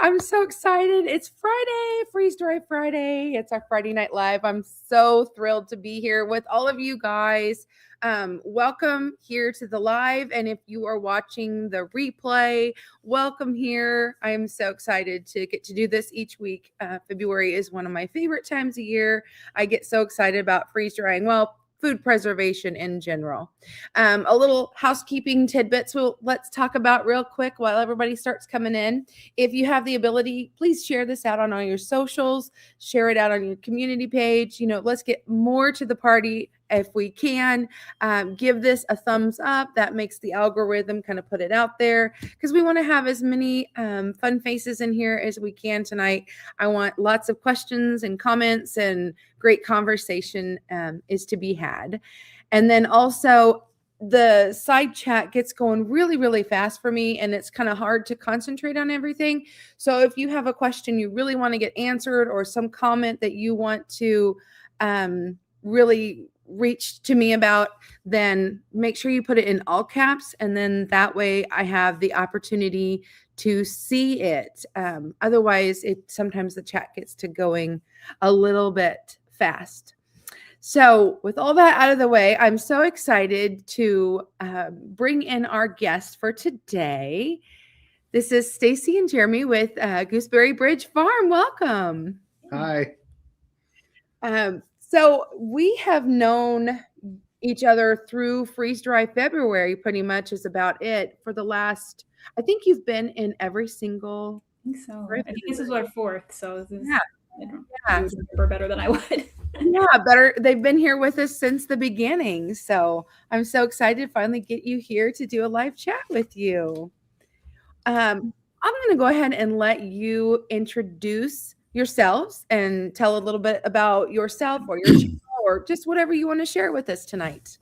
I'm so excited. It's Friday, Freeze Dry Friday. It's our Friday Night Live. I'm so thrilled to be here with all of you guys. Welcome here to the live. And if you are watching the replay, welcome here. I am so excited to get to do this each week. February is one of my favorite times of year. I get so excited about freeze drying. Well, food preservation in general. A little housekeeping tidbits let's talk about real quick while everybody starts coming in. If you have the ability, please share this out on all your socials, share it out on your community page. Let's get more to the party if we can. Give this a thumbs up. That makes the algorithm kind of put it out there because we want to have as many fun faces in here as we can tonight. I want lots of questions and comments, and great conversation is to be had. And then also the side chat gets going really, really fast for me, and it's kind of hard to concentrate on everything. So if you have a question you really want to get answered, or some comment that you want to really reach to me about, then make sure you put it in all caps, and then that way I have the opportunity to see it. Otherwise, sometimes the chat gets to going a little bit fast. So with all that out of the way, I'm so excited to bring in our guest for today. This is Stacy and Jeremy with Gooseberry Bridge Farm. Welcome. Hi. So we have known each other through Freeze Dry February, pretty much is about it for the last, I think you've been in every single. I think so. I think this is our fourth. So this is, yeah. You would remember better than I would. Yeah, better. They've been here with us since the beginning. So I'm so excited to finally get you here to do a live chat with you. I'm going to go ahead and let you introduce yourselves and tell a little bit about yourself or your channel, or just whatever you want to share with us tonight.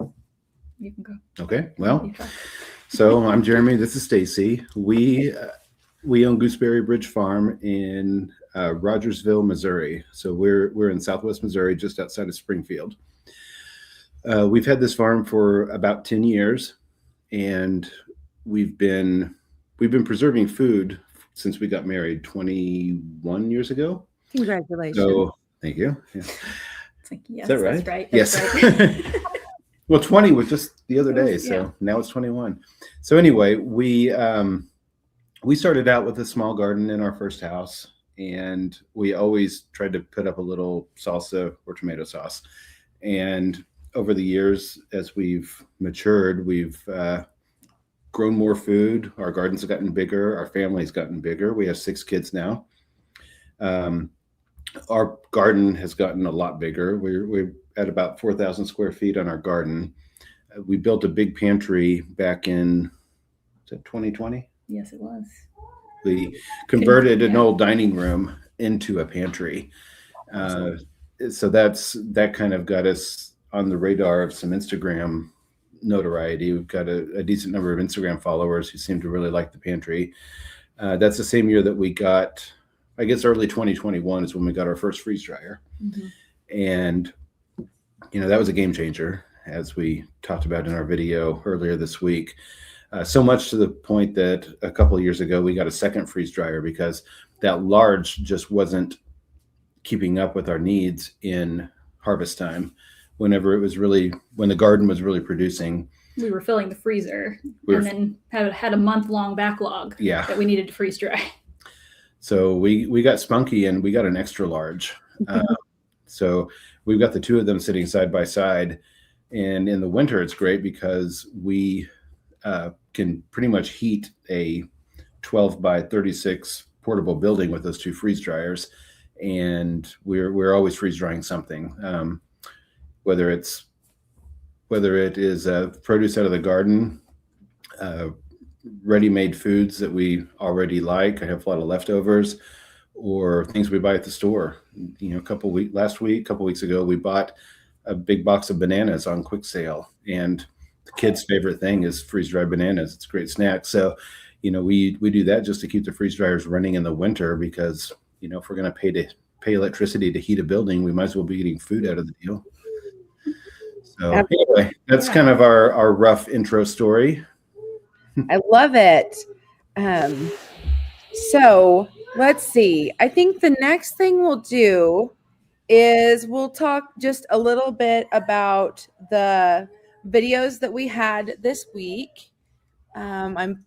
You can go. Okay. Well, so I'm Jeremy. This is Stacy. We own Gooseberry Bridge Farm in Rogersville, Missouri. So we're in Southwest Missouri, just outside of Springfield. We've had this farm for about 10 years, and we've been preserving food since we got married 21 years ago. Congratulations. So thank you. Yeah. It's like, yes, is that right? That's right. Yes. Right. Well, 20 was just the other day, so now it's 21. So anyway, we started out with a small garden in our first house, and we always tried to put up a little salsa or tomato sauce. And over the years, as we've matured, we've grown more food. Our gardens have gotten bigger. Our family's gotten bigger. We have 6 kids now. Our garden has gotten a lot bigger. We're at about 4,000 square feet on our garden. We built a big pantry back in, is it 2020? Yes, it was. We converted an old dining room into a pantry. So that kind of got us on the radar of some Instagram notoriety. We've got a decent number of Instagram followers who seem to really like the pantry. That's the same year that we got, I guess early 2021 is when we got our first freeze dryer. Mm-hmm. And, that was a game changer, as we talked about in our video earlier this week. So much to the point that a couple of years ago, we got a second freeze dryer because that large just wasn't keeping up with our needs in harvest time. When the garden was really producing. We were filling the freezer and then had a month-long backlog that we needed to freeze dry. So we got spunky and we got an extra large. So we've got the two of them sitting side by side. And in the winter, it's great because we can pretty much heat a 12 by 36 portable building with those two freeze dryers. And we're always freeze drying something. Whether it is produce out of the garden, ready-made foods that we already like. I have a lot of leftovers, or things we buy at the store. A couple weeks ago, we bought a big box of bananas on quick sale, and the kids' favorite thing is freeze-dried bananas. It's a great snack. So, we do that just to keep the freeze dryers running in the winter, because if we're going to pay electricity to heat a building, we might as well be eating food out of the deal. So anyway, that's kind of our rough intro story. I love it. So Let's see. I think the next thing we'll do is we'll talk just a little bit about the videos that we had this week. I'm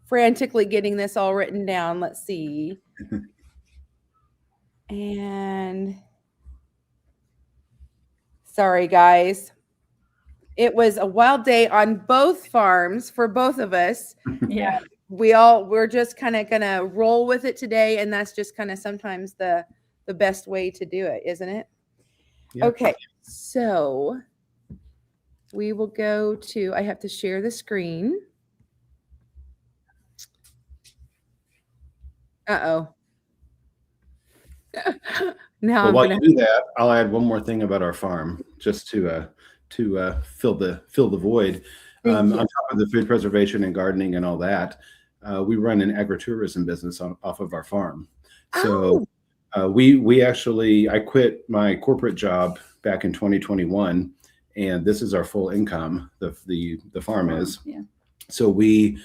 frantically getting this all written down. Let's see. And sorry, guys. It was a wild day on both farms for both of us. Yeah. We're just kind of gonna roll with it today, and that's just kind of sometimes the best way to do it, isn't it? Yeah. Okay, so we will go to, I have to share the screen. Uh-oh. Now while you do that, I'll add one more thing about our farm, just to fill the void. On top of the food preservation and gardening and all that, we run an agritourism business off of our farm. So we actually, I quit my corporate job back in 2021, and this is our full income. The farm is. Yeah. So we,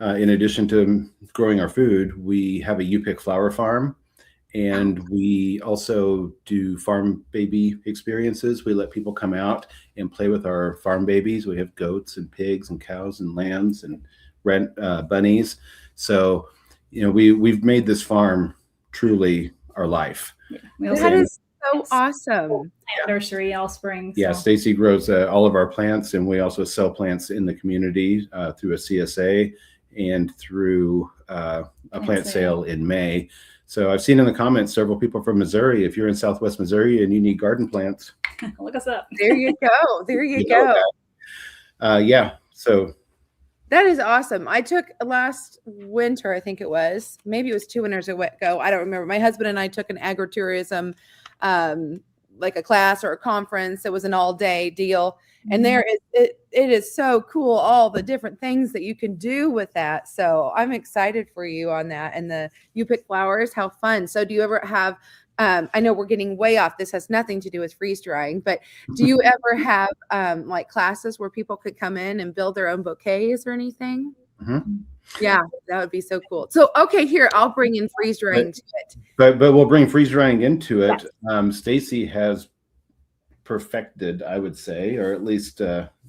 in addition to growing our food, we have a U-pick flower farm. And we also do farm baby experiences. We let people come out and play with our farm babies. We have goats and pigs and cows and lambs and bunnies. So, we've made this farm truly our life. Yeah. That is so awesome. Nursery all spring. Yeah, Stacy grows all of our plants, and we also sell plants in the community through a CSA and through a plant sale in May. So I've seen in the comments several people from Missouri. If you're in Southwest Missouri and you need garden plants, look us up. There you go. There you go. Yeah. So that is awesome. I took last winter, I think it was, maybe it was 2 winters ago. I don't remember. My husband and I took an agritourism, like a class or a conference. It was an all-day deal. And it is so cool, all the different things that you can do with that. So I'm excited for you on that. And the You Pick Flowers, how fun. So do you ever have, I know we're getting way off. This has nothing to do with freeze drying, but do you ever have like classes where people could come in and build their own bouquets or anything? Mm-hmm. Yeah, that would be so cool. So, okay, here, I'll bring in freeze drying to it. But we'll bring freeze drying into it. Yes. Stacy has perfected, I would say, or at least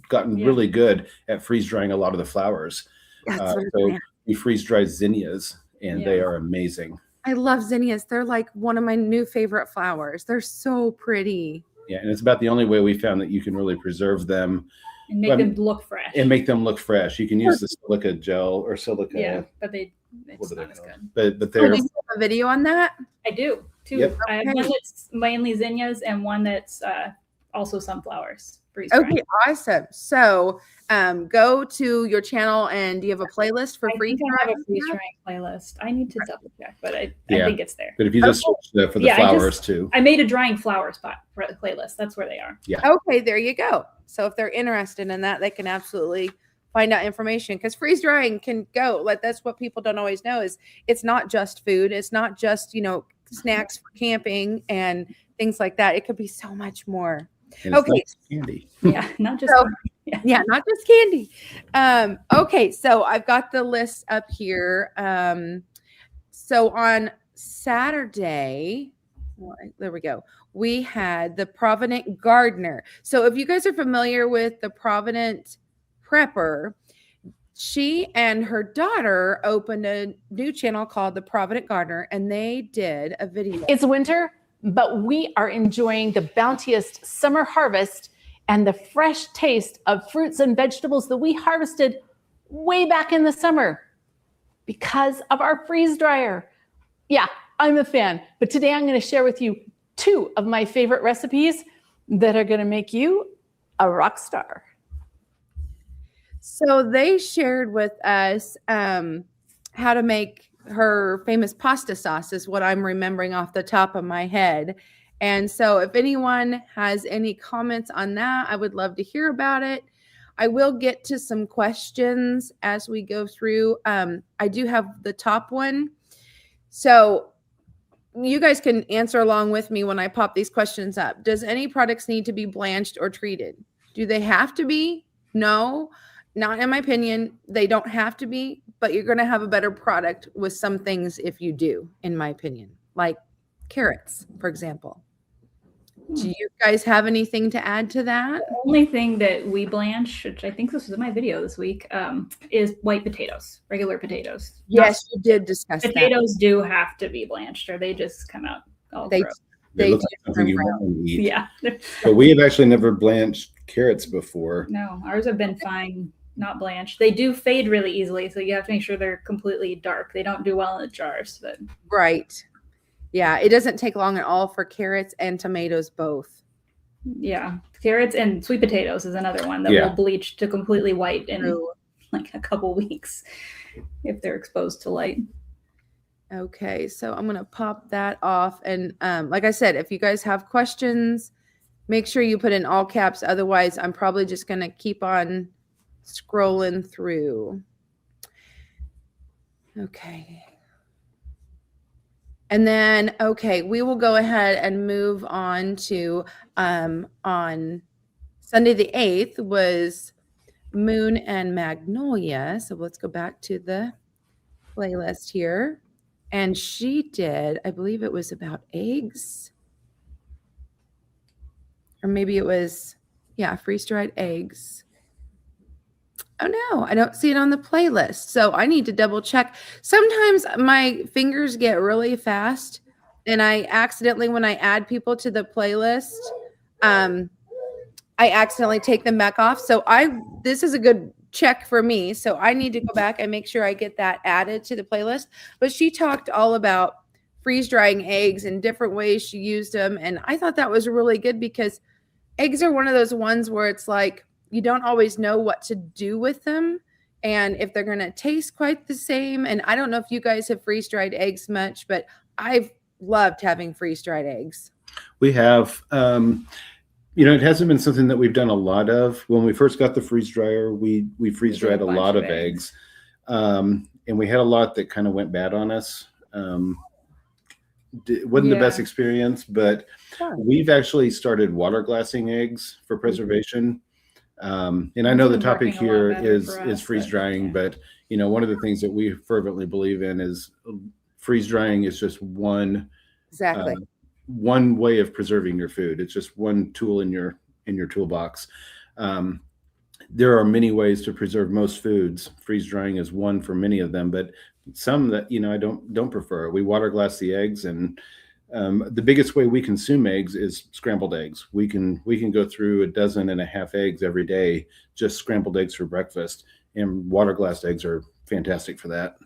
gotten really good at freeze drying a lot of the flowers. So we freeze dry zinnias, and they are amazing. I love zinnias. They're like one of my new favorite flowers. They're so pretty. Yeah, and it's about the only way we found that you can really preserve them and make them look fresh. You can use the silica gel or silica. Yeah, but it's not as good. But they're. Do you have a video on that? I do too. Yep. I have one that's mainly zinnias and one that's also sunflowers. Okay, awesome. So go to your channel, and do you have a playlist for freeze drying? I have a freeze drying playlist. I need to double check, but I think it's there. But if you just search for the flowers too. I made a drying flowers playlist. That's where they are. Yeah. Okay, there you go. So if they're interested in that, they can absolutely find out information, because freeze drying can go. Like, that's what people don't always know, is it's not just food. It's not just, snacks for camping and things like that. It could be so much more. Okay. Candy. Yeah, not just not just candy. Okay, so I've got the list up here. So on Saturday, there we go. We had the Provident Gardener. So if you guys are familiar with the Provident Prepper, she and her daughter opened a new channel called the Provident Gardener, and they did a video. It's winter, but we are enjoying the bounteous summer harvest and the fresh taste of fruits and vegetables that we harvested way back in the summer because of our freeze dryer. Yeah, I'm a fan, but today I'm going to share with you 2 of my favorite recipes that are going to make you a rock star. So they shared with us how to make her famous pasta sauce, is what I'm remembering off the top of my head. And so if anyone has any comments on that, I would love to hear about it. I will get to some questions as we go through. I do have the top one. So you guys can answer along with me when I pop these questions up. Does any products need to be blanched or treated? Do they have to be? No, not in my opinion. They don't have to be, but you're going to have a better product with some things if you do, in my opinion, like carrots, for example. Do you guys have anything to add to that? The only thing that we blanch, which I think this was in my video this week, is white potatoes, regular potatoes. Yes, you did discuss that. Potatoes do have to be blanched, or they just come out all gross. They look like something you want to eat. Yeah. But we have actually never blanched carrots before. No, ours have been fine, not blanched. They do fade really easily, so you have to make sure they're completely dark. They don't do well in the jars, but right. Yeah, it doesn't take long at all for carrots and tomatoes both. Yeah, carrots and sweet potatoes is another one that will bleach to completely white in like a couple weeks if they're exposed to light. Okay, so I'm going to pop that off. And like I said, if you guys have questions, make sure you put in all caps. Otherwise, I'm probably just going to keep on scrolling through. Okay. And then, okay, we will go ahead and move on to on Sunday the 8th was Moon and Magnolia. So let's go back to the playlist here. And she did, I believe it was about eggs. Or maybe it was, freeze-dried eggs. Oh no, I don't see it on the playlist. So I need to double check. Sometimes my fingers get really fast and I accidentally, when I add people to the playlist, I accidentally take them back off. So this is a good check for me. So I need to go back and make sure I get that added to the playlist. But she talked all about freeze drying eggs and different ways she used them. And I thought that was really good because eggs are one of those ones where it's like, you don't always know what to do with them and if they're going to taste quite the same. And I don't know if you guys have freeze-dried eggs much, but I've loved having freeze-dried eggs. We have, it hasn't been something that we've done a lot of. When we first got the freeze dryer, we freeze-dried a lot of eggs. And we had a lot that kind of went bad on us. It wasn't the best experience, but we've actually started water glassing eggs for preservation. And I know the topic here is freeze drying, but one of the things that we fervently believe in is freeze drying is just one way of preserving your food. It's just one tool in your toolbox. There are many ways to preserve most foods. Freeze drying is one for many of them, but some that I don't prefer. We water glass the eggs, and the biggest way we consume eggs is scrambled eggs. We can go through 12.5 eggs every day, just scrambled eggs for breakfast, and water glassed eggs are fantastic for that.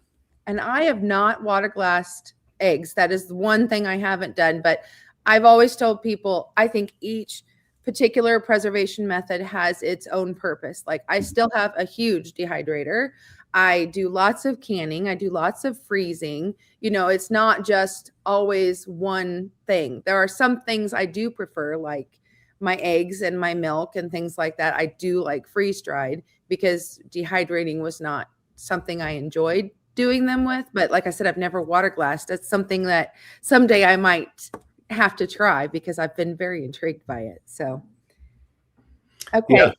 And I have not water glassed eggs. That is one thing I haven't done, but I've always told people I think each particular preservation method has its own purpose. Like I still have a huge dehydrator. I do lots of canning. I do lots of freezing. It's not just always one thing. There are some things I do prefer, like my eggs and my milk and things like that. I do like freeze dried because dehydrating was not something I enjoyed doing them with. But like I said, I've never water glassed. That's something that someday I might have to try because I've been very intrigued by it. So, okay. Yeah.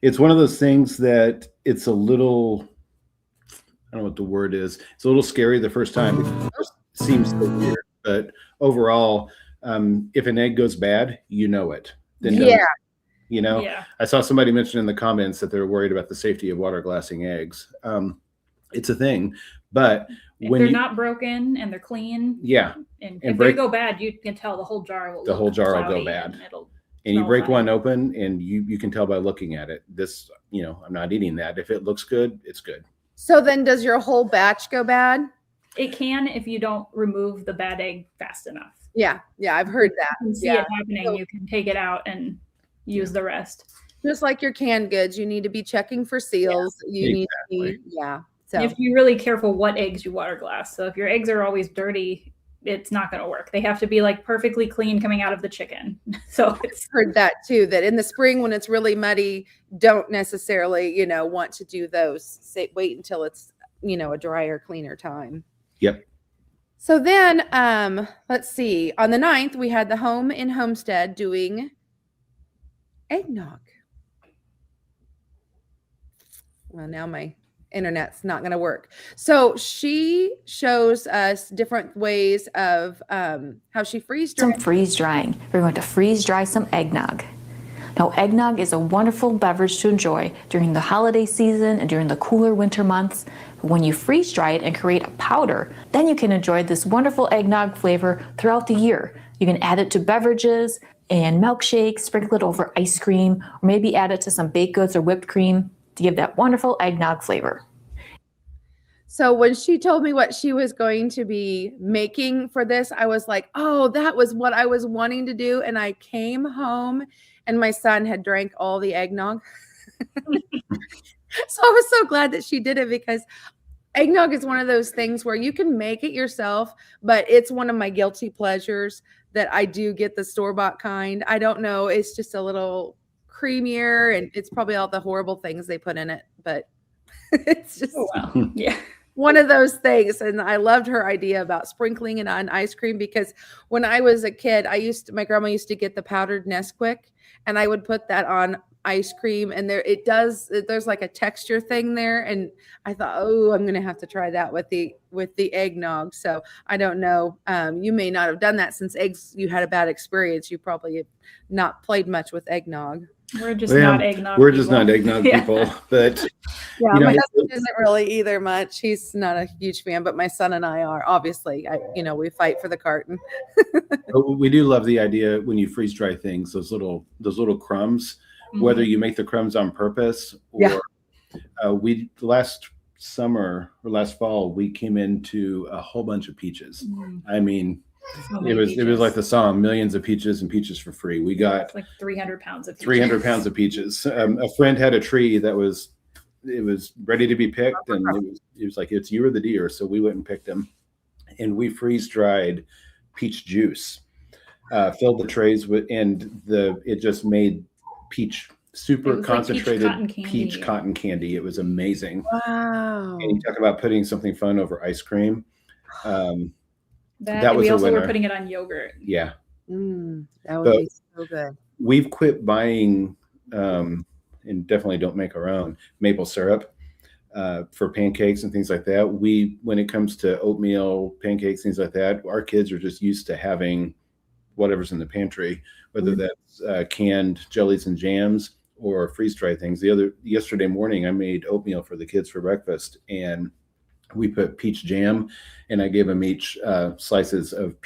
It's one of those things that it's a little, I don't know what the word is. It's a little scary the first time. It just seems so weird, but overall, if an egg goes bad, it. Then I saw somebody mention in the comments that they're worried about the safety of water glassing eggs. It's a thing, but if they're not broken and they're clean, and if they go bad, you can tell the whole jar will go bad. And you break one open and you can tell by looking at it. This, I'm not eating that. If it looks good, it's good. So then does your whole batch go bad? It can if you don't remove the bad egg fast enough. Yeah, I've heard that. You can see it happening. So, you can take it out and use the rest. Just like your canned goods, you need to be checking for seals. You need to be, So if you're really careful what eggs you water glass. So if your eggs are always dirty, it's not going to work. They have to be like perfectly clean coming out of the chicken. So it's heard that too, that in the spring when it's really muddy, don't necessarily, want to do those. Wait until it's, a drier, cleaner time. Yep. So then, let's see. On the 9th, we had the Home in Homestead doing eggnog. Well, now my internet's not going to work. So she shows us different ways of how she freeze dries. Some freeze drying. We're going to freeze dry some eggnog. Now, eggnog is a wonderful beverage to enjoy during the holiday season and during the cooler winter months. But when you freeze dry it and create a powder, then you can enjoy this wonderful eggnog flavor throughout the year. You can add it to beverages and milkshakes, sprinkle it over ice cream, or maybe add it to some baked goods or whipped cream to give that wonderful eggnog flavor. So when she told me what she was going to be making for this, I was like, oh, that was what I was wanting to do. And I came home and my son had drank all the eggnog. So I was so glad that she did it, because eggnog is one of those things where you can make it yourself, but it's one of my guilty pleasures that I do get the store-bought kind. I don't know. It's just a little creamier, and it's probably all the horrible things they put in it, but it's just one of those things. And I loved her idea about sprinkling it on ice cream, because when I was a kid, my grandma used to get the powdered Nesquik, and I would put that on ice cream, and there's like a texture thing there, and I thought, oh, I'm gonna have to try that with the eggnog. So I don't know, you may not have done that, since you had a bad experience. You probably have not played much with eggnog. We're just not eggnog we're people. just not eggnog people. But yeah, my husband isn't really either much. He's not a huge fan, but my son and I are. Obviously, we fight for the carton. we do love the idea when you freeze dry things, those little crumbs. Whether you make the crumbs on purpose or last summer or last fall, we came into a whole bunch of peaches. I mean, it was like the song, millions of peaches and peaches for free. We got like 300 pounds of peaches. 300 pounds of peaches. A friend had a tree that was ready to be picked, and it was like, it's you or the deer. So we went and picked them, and we freeze dried peach juice, filled the trays with, and it just made peach, super concentrated peach cotton candy. It was amazing. Wow. And you talk about putting something fun over ice cream. That was we also were putting it on yogurt. Yeah. That would be so good. We've quit buying, and definitely don't make our own, maple syrup for pancakes and things like that. When it comes to oatmeal, pancakes, things like that, our kids are just used to having whatever's in the pantry, whether that's canned jellies and jams or freeze-dried things. Yesterday morning, I made oatmeal for the kids for breakfast, and we put peach jam, and I gave them each slices of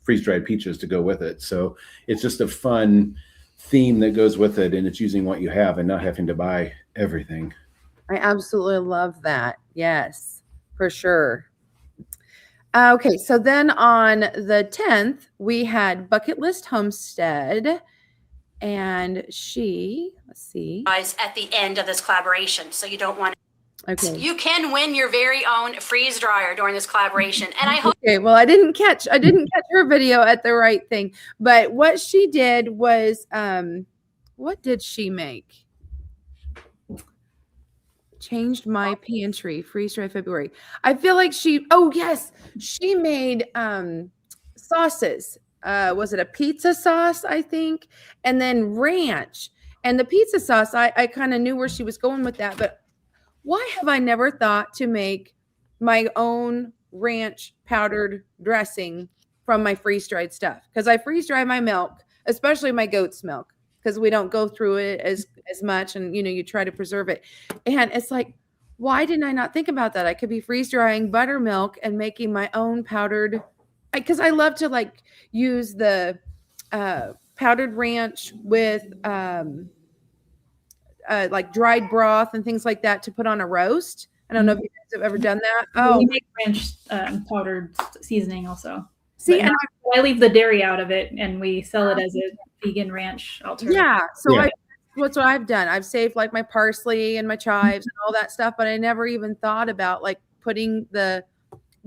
freeze-dried peaches to go with it. So it's just a fun theme that goes with it, and it's using what you have and not having to buy everything. I absolutely love that. Yes, for sure. Okay, so then on the 10th, we had Bucket List Homestead, and let's see. At the end of this collaboration, so you don't want to. Okay. You can win your very own freeze dryer during this collaboration, and I hope. Okay, well, I didn't catch her video at the right thing, but what she did was, what did she make? Changed my pantry, freeze dry February. I feel like she made sauces. Was it a pizza sauce, I think, and then ranch. And the pizza sauce, I kind of knew where she was going with that, but why have I never thought to make my own ranch powdered dressing from my freeze dried stuff? Because I freeze dry my milk, especially my goat's milk, because we don't go through it as much, and you try to preserve it. And it's like, why didn't I not think about that? I could be freeze drying buttermilk and making my own powdered, because I love to use the powdered ranch with dried broth and things like that to put on a roast. I don't know if you guys have ever done that. Oh, we make ranch powdered seasoning also. See, and I leave the dairy out of it, and we sell it as a vegan ranch alternative. Yeah, so that's what I've done. I've saved my parsley and my chives and all that stuff, but I never even thought about putting the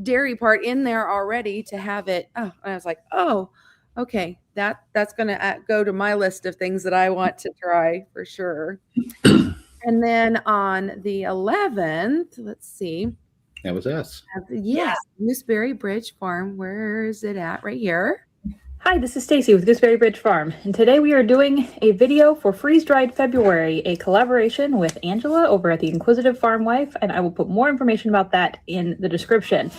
dairy part in there already to have it. Oh, and I was like, oh, okay, that's gonna go to my list of things that I want to try for sure. And then on the 11th, let's see. That was us. Yes, Gooseberry Bridge Farm. Where is it at? Right here. Hi, this is Stacy with Gooseberry Bridge Farm, and today we are doing a video for Freeze Dried February, a collaboration with Angela over at the Inquisitive Farm Wife, and I will put more information about that in the description.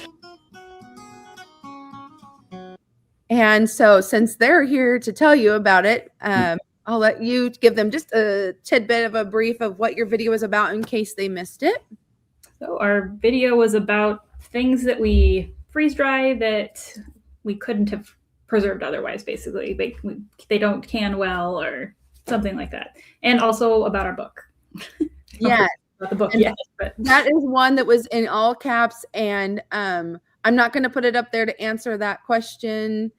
And so since they're here to tell you about it, I'll let you give them just a tidbit of a brief of what your video is about in case they missed it. So our video was about things that we freeze dry that we couldn't have preserved otherwise, basically. They don't can well or something like that. And also about our book. Yeah. About the book, And yes. But that is one that was in all caps, and I'm not going to put it up there to answer that question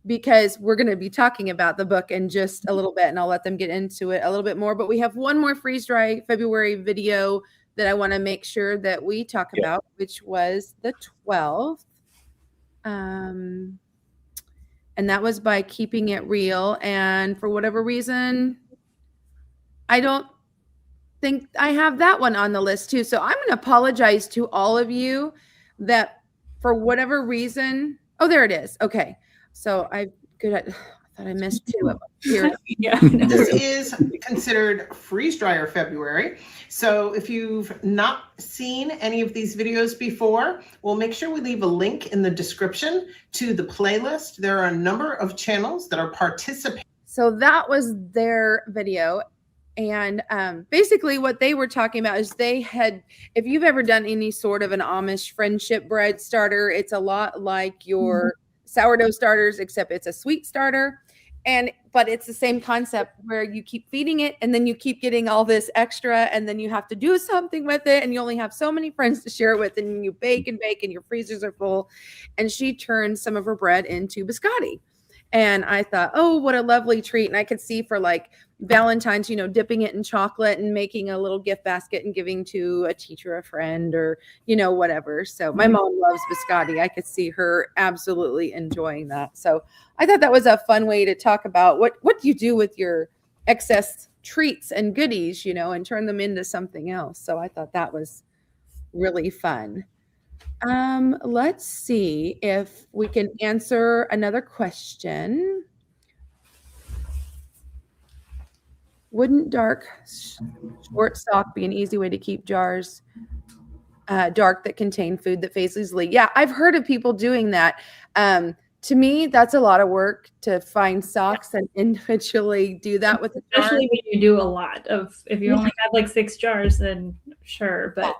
because we're going to be talking about the book in just a little bit, and I'll let them get into it a little bit more. But we have one more Freeze Dry February video that I want to make sure that we talk about, which was the 12th. And that was by Keeping It Real. And for whatever reason, I don't think I have that one on the list too. So I'm going to apologize to all of you that for whatever reason, oh, there it is. Okay. So I thought I missed two of them here. yeah. This is considered Freeze Dryer February. So if you've not seen any of these videos before, we'll make sure we leave a link in the description to the playlist. There are a number of channels that are participating. So that was their video. And basically what they were talking about is they had, if you've ever done any sort of an Amish friendship bread starter, it's a lot like your sourdough starters, except it's a sweet starter. But it's the same concept where you keep feeding it and then you keep getting all this extra and then you have to do something with it and you only have so many friends to share it with and you bake and bake and your freezers are full. And she turned some of her bread into biscotti. And I thought, oh, what a lovely treat. And I could see for like Valentine's, dipping it in chocolate and making a little gift basket and giving to a teacher, a friend, or, whatever. So my mom loves biscotti. I could see her absolutely enjoying that. So I thought that was a fun way to talk about what do you do with your excess treats and goodies, and turn them into something else. So I thought that was really fun. Let's see if we can answer another question. Wouldn't dark short stock be an easy way to keep jars dark that contain food that fades easily? Yeah, I've heard of people doing that. To me, that's a lot of work to find socks and individually do that with the jar. Especially when you do a lot of, if you only have like 6 jars, then sure. But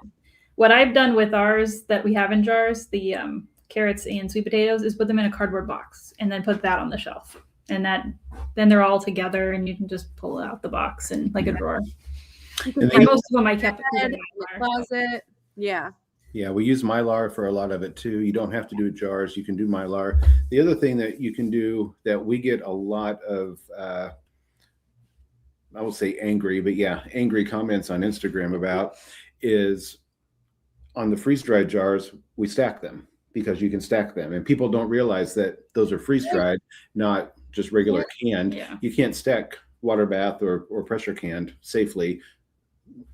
what I've done with ours that we have in jars, the carrots and sweet potatoes, is put them in a cardboard box and then put that on the shelf. And then they're all together and you can just pull out the box and like a drawer. And most of them I kept in the closet. Yeah. Yeah, we use Mylar for a lot of it too. You don't have to do jars. You can do Mylar. The other thing that you can do that we get a lot of, I will say angry comments on Instagram about is on the freeze-dried jars, we stack them because you can stack them. And people don't realize that those are freeze-dried, not just regular canned. Yeah. You can't stack water bath or pressure canned safely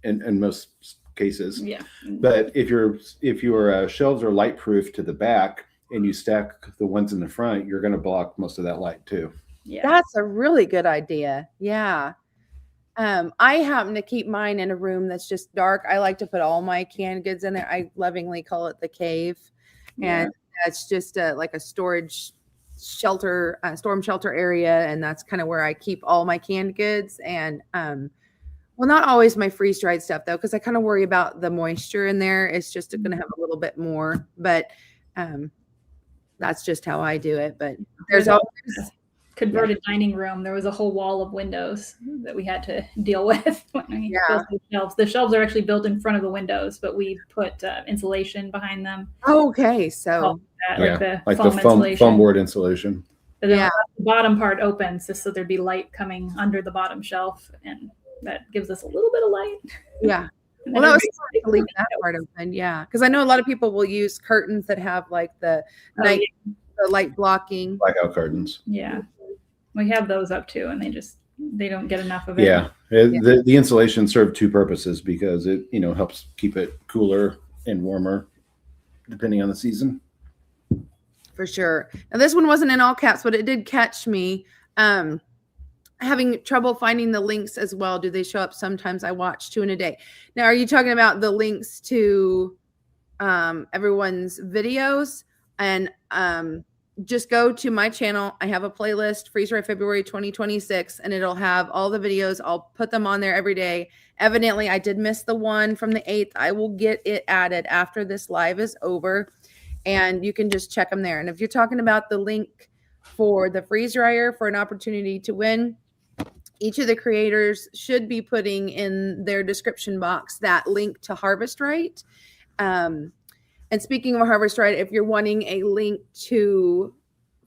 in most cases. Yeah. But if your shelves are light proof to the back and you stack the ones in the front, you're going to block most of that light too. Yeah. That's a really good idea. Yeah. I happen to keep mine in a room that's just dark. I like to put all my canned goods in there. I lovingly call it the cave. And it's just like a storage shelter, storm shelter area. And that's kind of where I keep all my canned goods. And well, not always my freeze dried stuff though, because I kind of worry about the moisture in there. It's just going to have a little bit more, but that's just how I do it. But there's always converted dining room. There was a whole wall of windows that we had to deal with when we built the shelves. The shelves are actually built in front of the windows, but we put insulation behind them. Okay, so like the foam board insulation. But then the bottom part opens just so there'd be light coming under the bottom shelf, and that gives us a little bit of light. Yeah. Well, that was smart to leave that part open. Yeah, because I know a lot of people will use curtains that have like the the light blocking blackout curtains. Yeah. We have those up too, and they don't get enough of it. Yeah. The insulation served 2 purposes because it, helps keep it cooler and warmer depending on the season. For sure. Now this one wasn't in all caps, but it did catch me. Having trouble finding the links as well. Do they show up? Sometimes I watch 2 in a day. Now, are you talking about the links to everyone's videos? And just go to my channel. I have a playlist, Freeze Dry February 2026, and it'll have all the videos. I'll put them on there every day. Evidently, I did miss the one from the 8th. I will get it added after this live is over, and you can just check them there. And if you're talking about the link for the freeze dryer for an opportunity to win, each of the creators should be putting in their description box that link to Harvest Right. And speaking of Harvest Right, if you're wanting a link to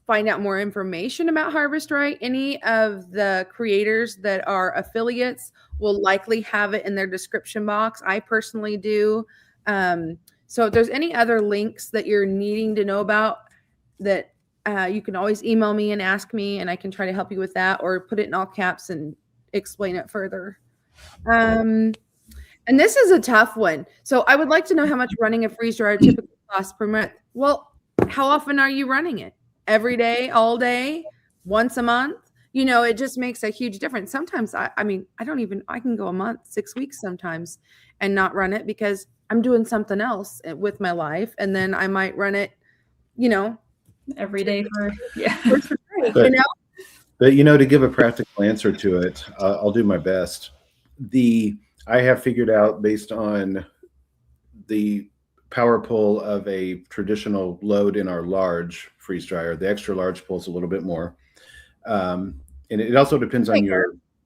find out more information about Harvest Right, any of the creators that are affiliates will likely have it in their description box. I personally do. So if there's any other links that you're needing to know about, that you can always email me and ask me, and I can try to help you with that, or put it in all caps and explain it further. And this is a tough one. So I would like to know how much running a freeze dryer typically costs per month. Well, how often are you running it? Every day, all day, once a month? You know, it just makes a huge difference. Sometimes I can go a month, 6 weeks sometimes and not run it because I'm doing something else with my life. And then I might run it, every day for But, to give a practical answer to it, I'll do my best. I have figured out, based on the power pull of a traditional load in our large freeze dryer, the extra large pulls a little bit more. And it also depends on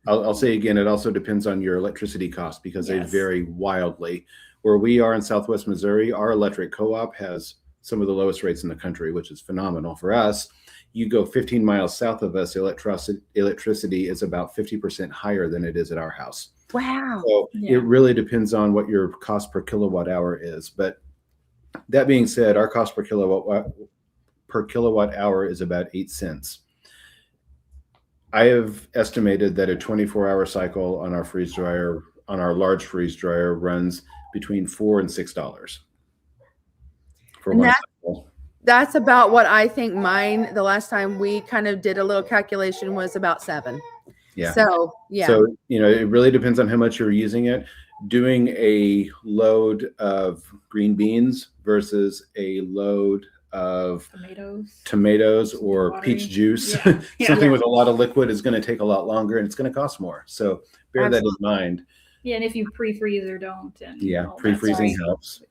I'll say again, it also depends on your electricity cost, because they vary wildly. Where we are in Southwest Missouri, our electric co-op has some of the lowest rates in the country, which is phenomenal for us. You go 15 miles south of us, electricity is about 50% higher than it is at our house. Wow. So it really depends on what your cost per kilowatt hour is. But that being said, our cost per kilowatt hour is about 8 cents. I have estimated that a 24-hour cycle on our freeze dryer, on our large freeze dryer, runs between $4 and $6 for one cycle. That's about what I think mine, the last time we kind of did a little calculation, was about 7. Yeah. So it really depends on how much you're using it. Doing a load of green beans versus a load of tomatoes or peach juice, something with a lot of liquid, is going to take a lot longer, and it's going to cost more. So bear that in mind. Yeah, and if you pre-freeze or don't, pre-freezing helps.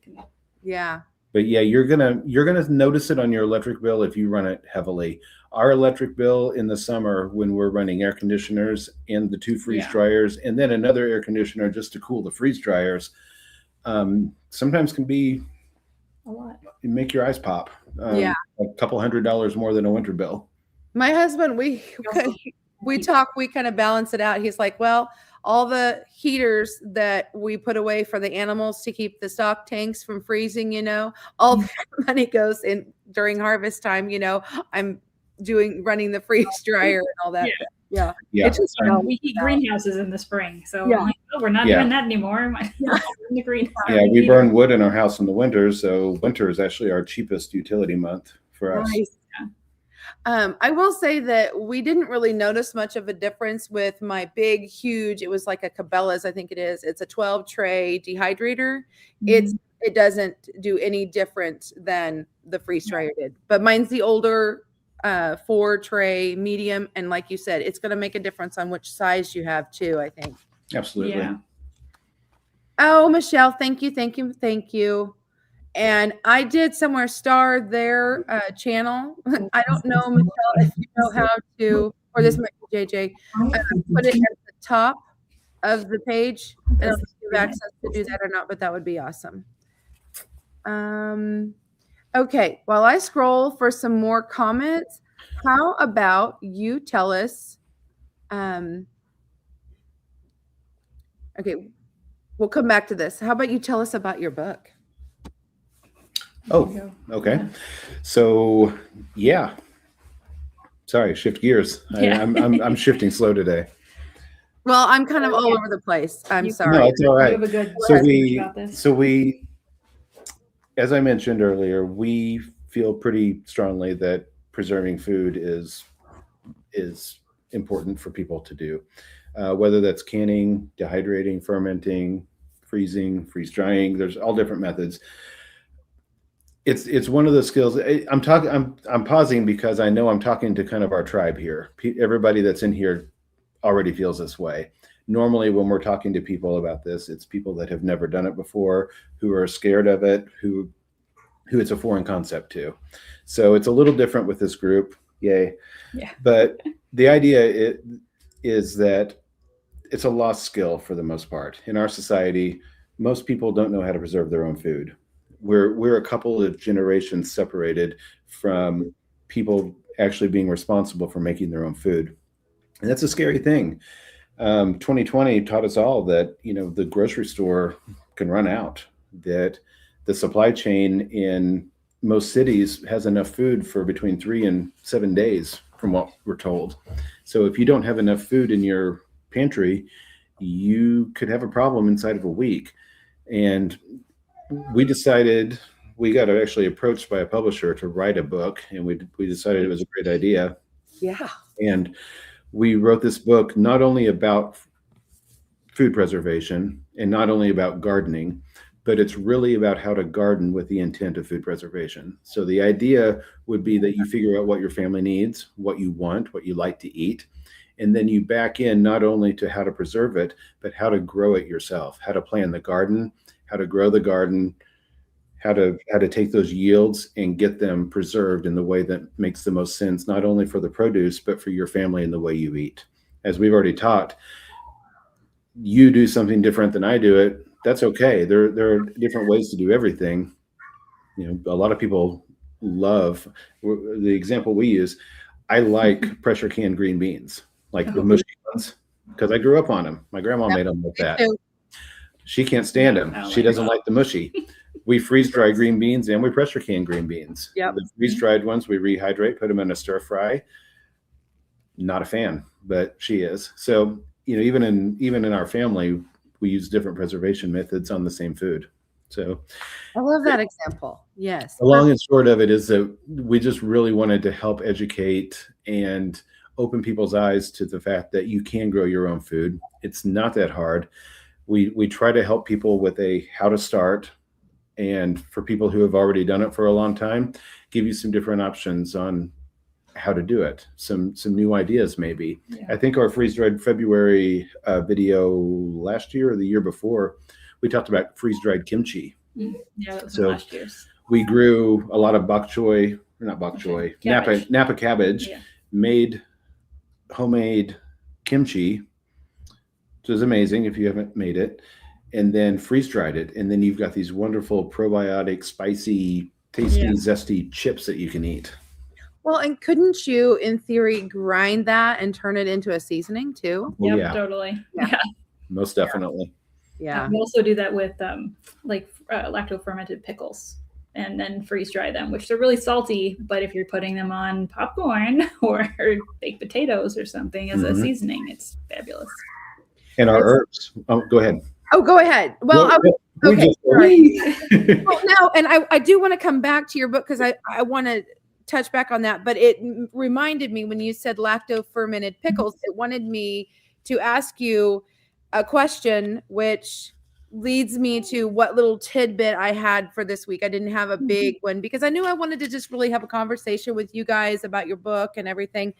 Yeah. But you're gonna notice it on your electric bill if you run it heavily. Our electric bill in the summer, when we're running air conditioners and the 2 freeze dryers, and then another air conditioner just to cool the freeze dryers, sometimes can be a lot. Make your eyes pop. A couple $100 more than a winter bill. My husband, we talk, we kind of balance it out. He's like, well, all the heaters that we put away for the animals to keep the stock tanks from freezing, all the money goes in during harvest time. I'm running the freeze dryer and all that. Yeah. It's just, we heat greenhouses in the spring, so we're not doing that anymore. In the greenhouse. Yeah, we burn wood in our house in the winter, so winter is actually our cheapest utility month for us. Nice. I will say that we didn't really notice much of a difference with my big, huge, it was like a Cabela's, I think it is. It's a 12 tray dehydrator. Mm-hmm. It doesn't do any different than the freeze dryer did, but mine's the older 4 tray medium. And like you said, it's going to make a difference on which size you have too, I think. Absolutely. Yeah. Oh, Michelle, thank you. And I did somewhere star their channel. I don't know, Michelle, if you know how to, or this might be JJ, put it at the top of the page. I don't know if you have access to do that or not, but that would be awesome. Okay, while I scroll for some more comments, how about you tell us, okay, we'll come back to this. How about you tell us about your book? Oh, okay. So, sorry, shift gears. I'm shifting slow today. Well, I'm kind of all over the place. I'm sorry. No, it's all right. You have a good So we, as I mentioned earlier, we feel pretty strongly that preserving food is important for people to do, whether that's canning, dehydrating, fermenting, freezing, freeze drying. There's all different methods. It's one of those skills. I'm pausing because I know I'm talking to kind of our tribe here. Everybody that's in here already feels this way. Normally, when we're talking to people about this, it's people that have never done it before, who are scared of it, who it's a foreign concept to. So it's a little different with this group. Yay. Yeah. But the idea is that it's a lost skill for the most part. In our society, most people don't know how to preserve their own food. We're a couple of generations separated from people actually being responsible for making their own food. And that's a scary thing. 2020 taught us all that, the grocery store can run out, that the supply chain in most cities has enough food for between 3 and 7 days, from what we're told. So if you don't have enough food in your pantry, you could have a problem inside of a week. And we decided, we got actually approached by a publisher to write a book, and we decided it was a great idea. Yeah. And we wrote this book not only about food preservation and not only about gardening, but it's really about how to garden with the intent of food preservation. So the idea would be that you figure out what your family needs, what you want, what you like to eat, and then you back in not only to how to preserve it, but how to grow it yourself, how to plan the garden, how to grow the garden, how to take those yields and get them preserved in the way that makes the most sense, not only for the produce, but for your family and the way you eat. As we've already taught, you do something different than I do it. That's okay. There are different ways to do everything. A lot of people love the example we use. I like pressure canned green beans, like the mushy ones, because I grew up on them. My grandma made them like that. She can't stand them. She doesn't like the mushy. We freeze dry green beans and we pressure can green beans. Yep. The freeze dried ones we rehydrate, put them in a stir fry. Not a fan, but she is. So, even in our family, we use different preservation methods on the same food. So I love that example. Yes. The long and short of it is that we just really wanted to help educate and open people's eyes to the fact that you can grow your own food. It's not that hard. We try to help people with how to start, and for people who have already done it for a long time, give you some different options on how to do it, some new ideas maybe. Yeah. I think our Freeze Dried February video last year or the year before, we talked about freeze dried kimchi. Yeah, that was last year's. We grew a lot of Napa cabbage, made homemade kimchi, which is amazing if you haven't made it, and then freeze dried it. And then you've got these wonderful probiotic, spicy, tasty, zesty chips that you can eat. Well, and couldn't you, in theory, grind that and turn it into a seasoning too? Well, yeah, totally. Yeah, most definitely. Yeah, we also do that with lacto fermented pickles, and then freeze dry them, which are really salty. But if you're putting them on popcorn or baked potatoes or something as a seasoning, it's fabulous. And our herbs. Oh, go ahead. Oh, go ahead. Well, okay. Sorry. Well, no, and I do want to come back to your book because I want to touch back on that, but it reminded me when you said lacto fermented pickles, it wanted me to ask you a question, which leads me to what little tidbit I had for this week. I didn't have a big one because I knew I wanted to just really have a conversation with you guys about your book and everything.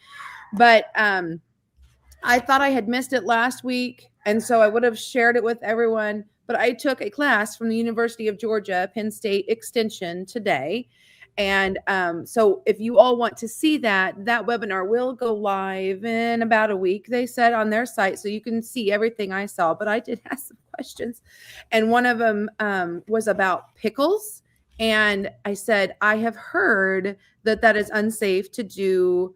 But I thought I had missed it last week, and so I would have shared it with everyone. But I took a class from the University of Georgia, Penn State Extension today. And so if you all want to see that webinar will go live in about a week, they said on their site, so you can see everything I saw. But I did ask some questions, and one of them was about pickles. And I said, I have heard that is unsafe to do,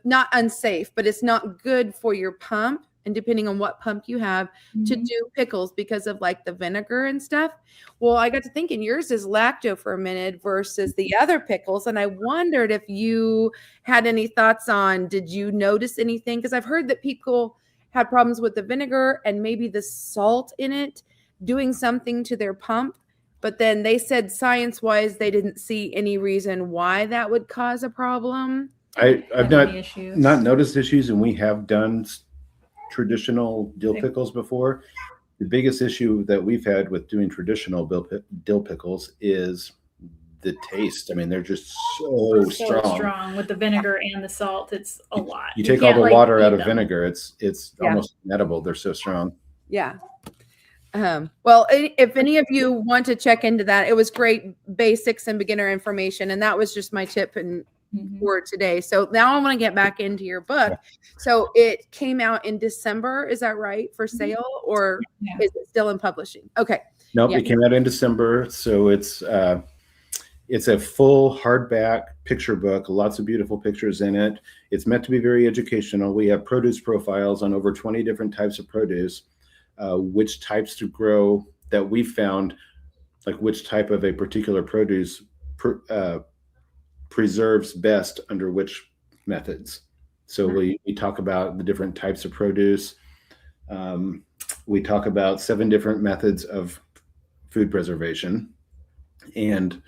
not unsafe, but it's not good for your pump. And depending on what pump you have to do pickles because of like the vinegar and stuff. Well, I got to thinking yours is lacto fermented versus the other pickles. And I wondered if you had any thoughts on, did you notice anything? Because I've heard that people had problems with the vinegar and maybe the salt in it doing something to their pump. but then they said science-wise they didn't see any reason why that would cause a problem. I've Any issues? not noticed issues, and we have done traditional dill pickles before. The biggest issue that we've had with doing traditional dill pickles is the taste. I mean, they're just so strong with the vinegar and the salt. It's a lot. You take all the water out of vinegar. It's almost inedible. They're so strong. Yeah. Well, if any of you want to check into that, it was great basics and beginner information, and that was just my tip for today. So now I want to get back into your book. So it came out in December, is that right, for sale, or is it still in publishing? Okay. Nope, it came out in December. So it's a full hardback picture book, lots of beautiful pictures in it. It's meant to be very educational. We have produce profiles on over 20 different types of produce, which types to grow that we found, like which type of a particular produce preserves best under which methods. So we talk about the different types of produce. We talk about 7 different methods of food preservation and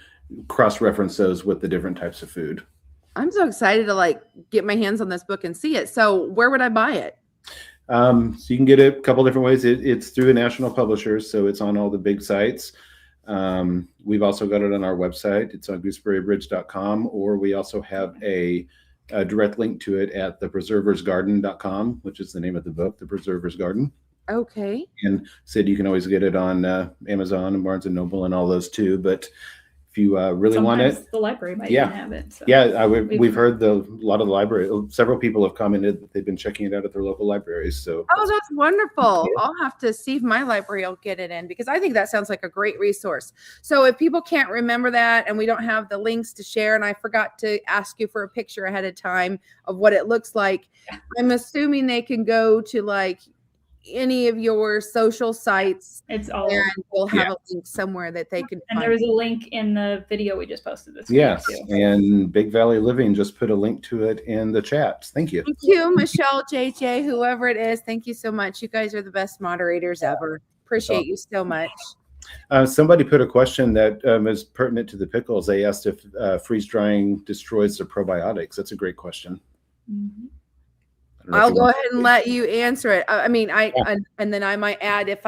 cross-reference those with the different types of food. I'm so excited to get my hands on this book and see it. So where would I buy it? So you can get it a couple different ways. It's through a national publisher, so it's on all the big sites. We've also got it on our website. It's on gooseberrybridge.com, or we also have a direct link to it at thepreserversgarden.com, which is the name of the book, The Preserver's Garden. Okay. And Sid, you can always get it on Amazon and Barnes & Noble and all those too. But if you really want it, the library might even have it. So. Yeah, we've heard a lot of the library. Several people have commented that they've been checking it out at their local libraries. So that's wonderful. I'll have to see if my library will get it in, because I think that sounds like a great resource. So if people can't remember that and we don't have the links to share, and I forgot to ask you for a picture ahead of time of what it looks like, I'm assuming they can go to any of your social sites. It's all, and we'll have a link somewhere that they can and find. there was a link in the video we just posted this yes week too. And Big Valley Living just put a link to it in the chat. Thank you. Thank you, Michelle, JJ, whoever it is. Thank you so much. You guys are the best moderators ever. Appreciate you so much. Somebody put a question that is pertinent to the pickles. They asked if freeze drying destroys the probiotics. That's a great question. I'll go ahead and let you answer it. I mean, and then I might add if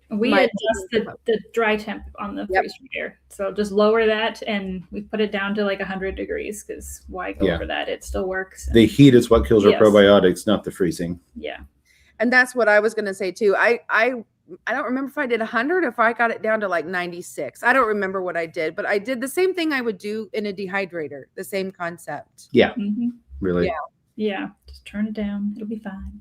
we adjust the dry temp on the freeze dryer. So just lower that, and we put it down to 100 degrees, because why go over that? It still works. The heat is what kills our probiotics, not the freezing. Yeah. And that's what I was going to say too. I don't remember if I did 100 or if I got it down to 96. I don't remember what I did, but I did the same thing I would do in a dehydrator, the same concept. Yeah. Really? Yeah. Just turn it down. It'll be fine.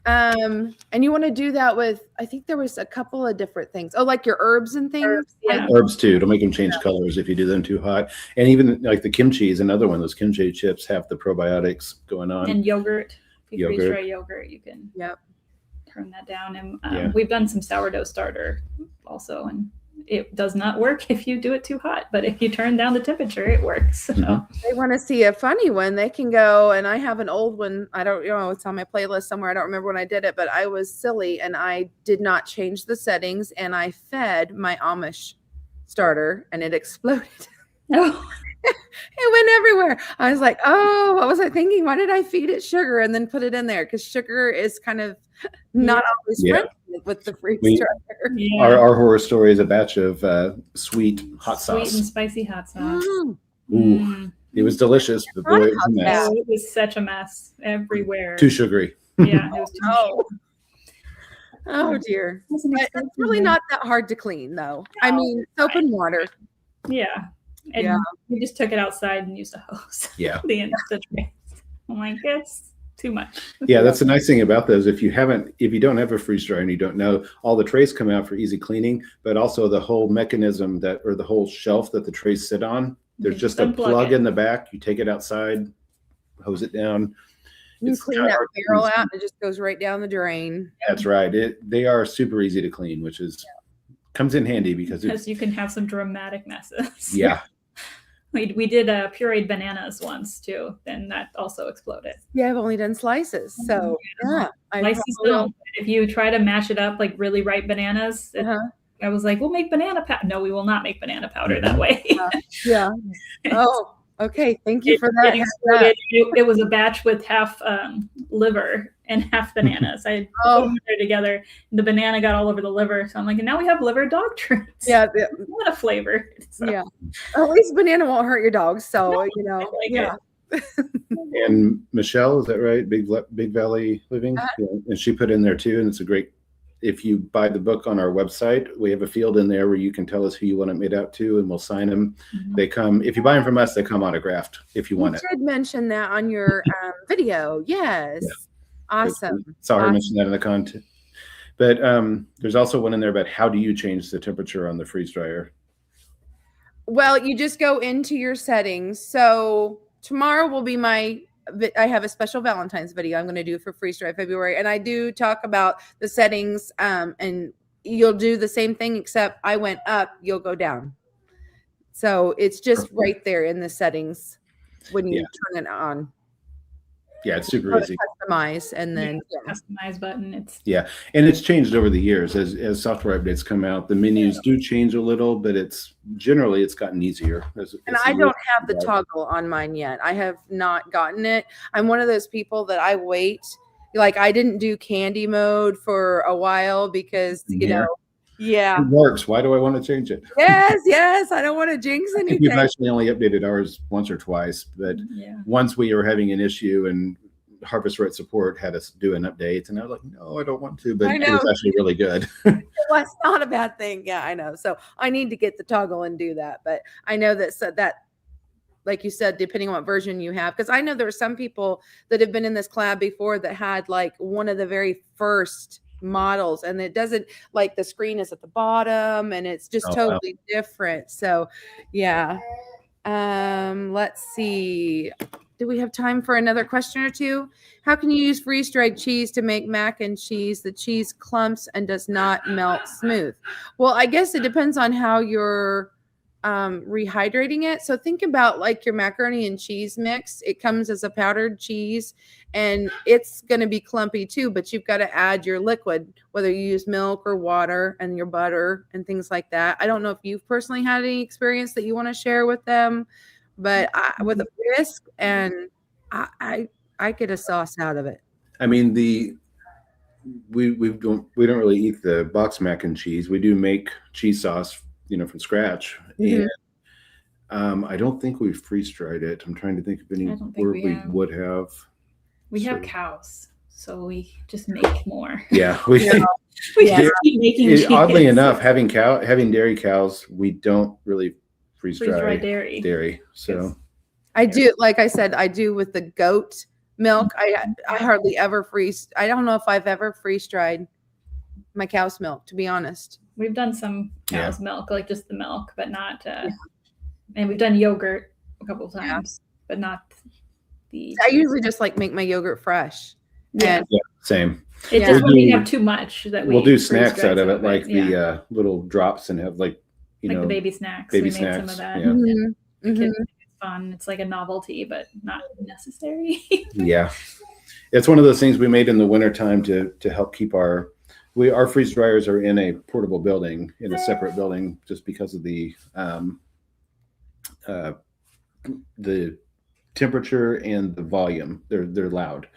And you want to do that with, I think there was a couple of different things. Oh, like your herbs and things? Herbs too. It'll make them change colors if you do them too hot. And even like the kimchi is another one. Those kimchi chips have the probiotics going on. And yogurt. If you freeze dry yogurt, you can turn that down. And we've done some sourdough starter also, and it does not work if you do it too hot, but if you turn down the temperature, it works. So. They want to see a funny one, they can go, and I have an old one. I don't know, it's on my playlist somewhere. I don't remember when I did it, but I was silly and I did not change the settings, and I fed my Amish starter and it exploded. Oh. It went everywhere. I was like, oh, what was I thinking? Why did I feed it sugar and then put it in there? Because sugar is kind of not always friendly with the freeze dryer. Yeah. Our horror story is a batch of sweet hot sauce. Sweet and spicy hot sauce. Ooh. It was delicious, but boy, it was a mess. It was such a mess everywhere. Too sugary. Yeah, it was too sugary. Oh dear. But it's really not that hard to clean though. I mean, soap and water. Yeah. And we just took it outside and used a hose. Yeah. the trays. I'm like, it's too much. Yeah, that's the nice thing about those. If you don't have a freeze dryer and you don't know, all the trays come out for easy cleaning, but also the whole mechanism or the whole shelf that the trays sit on, there's just a plug in the back. You take it outside, hose it down. You clean that barrel out and it just goes right down the drain. That's right. They are super easy to clean, which is comes in handy because you can have some dramatic messes. Yeah. We did pureed bananas once too, and that also exploded. Yeah, I've only done slices, so slices don't. If you try to mash it up like really ripe bananas, I was like, we'll make banana powder. No, we will not make banana powder that way. Yeah. Oh, okay. Thank you for that. It was a batch with half liver and half bananas. I put them together. The banana got all over the liver. So I'm like, and now we have liver dog treats. Yeah. What a flavor. So. Yeah. At least banana won't hurt your dogs. So, No, you know, like And Michelle, is that right? Big Valley Living. Yeah. And she put in there too. And it's a great, if you buy the book on our website, we have a field in there where you can tell us who you want it made out to, and we'll sign them. They come, if you buy them from us, they come autographed if you want it. You did mention that on your video. Yes. Yeah. Awesome. Saw her mention that in the content. But there's also one in there about how do you change the temperature on the freeze dryer? Well, you just go into your settings. So tomorrow will be I have a special Valentine's video I'm going to do for Freeze Dry February. And I do talk about the settings, and you'll do the same thing, except I went up, you'll go down. So it's just right there in the settings when you turn it on. Yeah, it's super easy. Customize and then customize button. And it's changed over the years as software updates come out. The menus do change a little, but it's gotten easier. And I don't have the toggle on mine yet. I have not gotten it. I'm one of those people that I wait. Like I didn't do candy mode for a while because you know. Yeah, it works. Why do I want to change it? Yes. I don't want to jinx anything. We've actually only updated ours once or twice, but once we were having an issue and Harvest Right Support had us do an update, and I was like, no, I don't want to, but it was actually really good. Well, it's not a bad thing. Yeah, I know. So I need to get the toggle and do that, but I know that like you said, depending on what version you have, because I know there are some people that have been in this collab before that had like one of the very first models, and it doesn't, like, the screen is at the bottom and it's just totally different. So let's see, do we have time for another question or two? How can you use freeze dried cheese to make mac and cheese? The cheese clumps and does not melt smooth. Well, I guess it depends on how you're rehydrating it. So think about like your macaroni and cheese mix. It comes as a powdered cheese and it's going to be clumpy too, but you've got to add your liquid, whether you use milk or water and your butter and things like that. I don't know if you've personally had any experience that you want to share with them, but with a whisk, and I get a sauce out of it. I mean, we don't really eat the box mac and cheese. We do make cheese sauce, from scratch. Mm-hmm. And I don't think we've freeze dried it. I'm trying to think of any where we would have. We have cows, so we just make more. Yeah, we just keep making cheese. Oddly enough, having dairy cows, we don't really freeze dry dairy. So I do, like I said, I do with the goat milk. I hardly ever freeze. I don't know if I've ever freeze dried my cow's milk, to be honest. We've done some cow's milk, like just the milk, but not. And we've done yogurt a couple of times, but not the. I usually just like make my yogurt fresh. Yeah, same. It's just when we have too much that we'll do snacks out of it, like the little drops, and have like the baby snacks. Baby we snacks. Made some of that. Yeah. Mm-hmm. Kids think it's fun. It's like a novelty, but not necessary. Yeah, it's one of those things we made in the wintertime to help keep our freeze dryers are in a portable building, in a separate building, just because of the temperature and the volume. They're loud.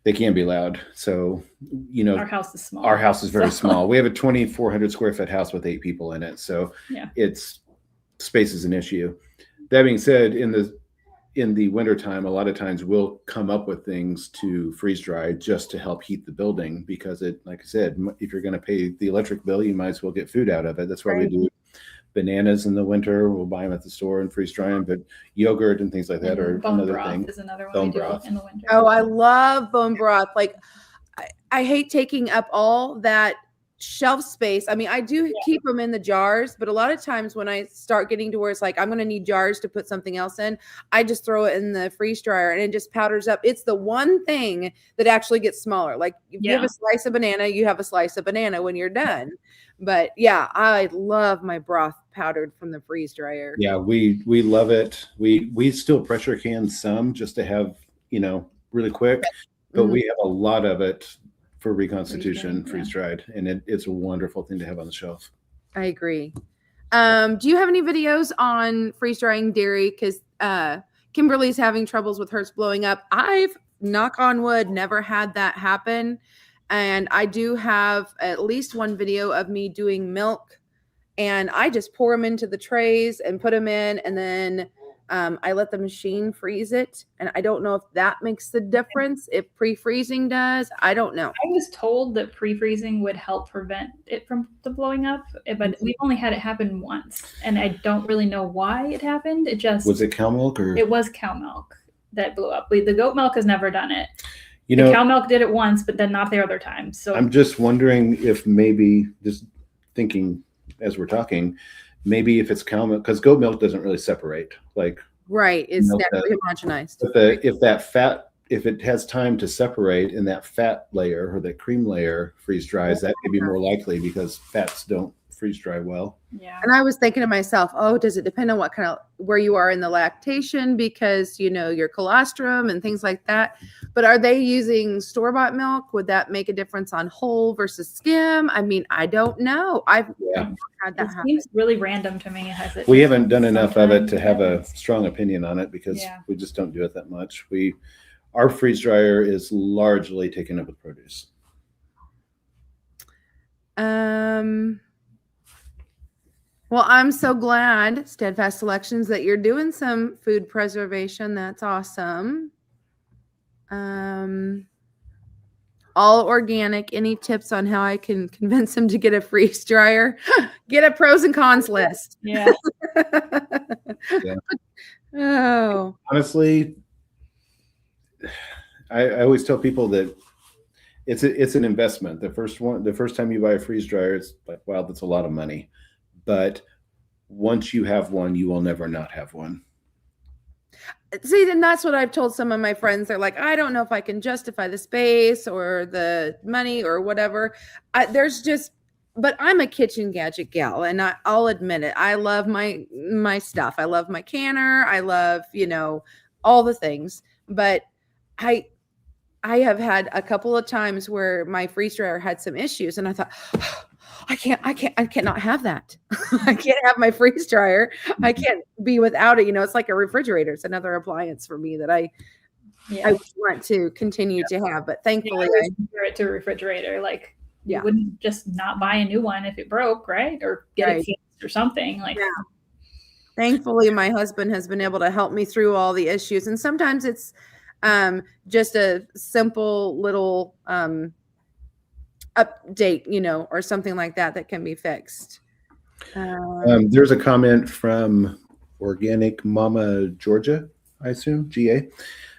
They can be loud. So, our house is small. Our house is very small. We have a 2,400 square foot house with 8 people in it. So space is an issue. That being said, in the wintertime, a lot of times we'll come up with things to freeze dry just to help heat the building, because like I said, if you're going to pay the electric bill, you might as well get food out of it. That's why we do bananas in the winter. We'll buy them at the store and freeze dry them, but yogurt and things like that are another thing. Is another one we do in the winter. Oh, I love bone broth. Like I hate taking up all that shelf space. I mean, I do keep them in the jars, but a lot of times when I start getting to where it's like I'm going to need jars to put something else in, I just throw it in the freeze dryer and it just powders up. It's the one thing that actually gets smaller. Like if you have a slice of banana, you have a slice of banana when you're done. But I love my broth powdered from the freeze dryer. Yeah, we love it. We still pressure can some just to have, really quick, but we have a lot of it for reconstitution, freeze dried, and it's a wonderful thing to have on the shelf. I agree. Do you have any videos on freeze drying dairy? Because Kimberly's having troubles with hers blowing up. I've, knock on wood, never had that happen. And I do have at least one video of me doing milk, and I just pour them into the trays and put them in, and then I let the machine freeze it. And I don't know if that makes the difference, if pre-freezing does. I don't know. I was told that pre-freezing would help prevent it from the blowing up, but we've only had it happen once, and I don't really know why it happened. It just Was it cow milk or? It was cow milk that blew up. The goat milk has never done it. You the know, cow milk did it once, but then not the other time. So I'm just wondering if maybe, just thinking as we're talking, maybe if it's cow milk, because goat milk doesn't really separate. Like, right, it's milk naturally homogenized. if that fat, if it has time to separate in that fat layer or that cream layer freeze dries, that may be more likely because fats don't freeze dry well. yeah. And I was thinking to myself, oh, does it depend on what kind of, where you are in the lactation, because you know your colostrum and things like that. But are they using store-bought milk? Would that make a difference on whole versus skim? I mean, I don't know. I've had that It happen. seems really random to me. Has it? We haven't done enough of it to sometimes have a happens. strong opinion on it because Yeah. we just don't do it that much. Our freeze dryer is largely taken up with produce. Well, I'm so glad, Steadfast Selections, that you're doing some food preservation. That's awesome. All organic. Any tips on how I can convince him to get a freeze dryer? Get a pros and cons list. Yeah. Yeah. Oh, Honestly, I always tell people that it's an investment. The first time you buy a freeze dryer, it's like, wow, that's a lot of money. But once you have one, you will never not have one. see, then that's what I've told some of my friends. They're like, I don't know if I can justify the space or the money or whatever. But I'm a kitchen gadget gal, and I'll admit it. I love my stuff. I love my canner. I love, all the things. But I have had a couple of times where my freeze dryer had some issues, and I thought, I cannot have that. I can't have my freeze dryer. I can't be without it. It's like a refrigerator. It's another appliance for me that I want to continue to have. But thankfully, I compare it to a refrigerator. Like, you wouldn't just not buy a new one if it broke, right? Or get it fixed or something. Like, thankfully, my husband has been able to help me through all the issues. And sometimes it's just a simple little update, or something like that can be fixed. There's a comment from Organic Mama Georgia, I assume, GA,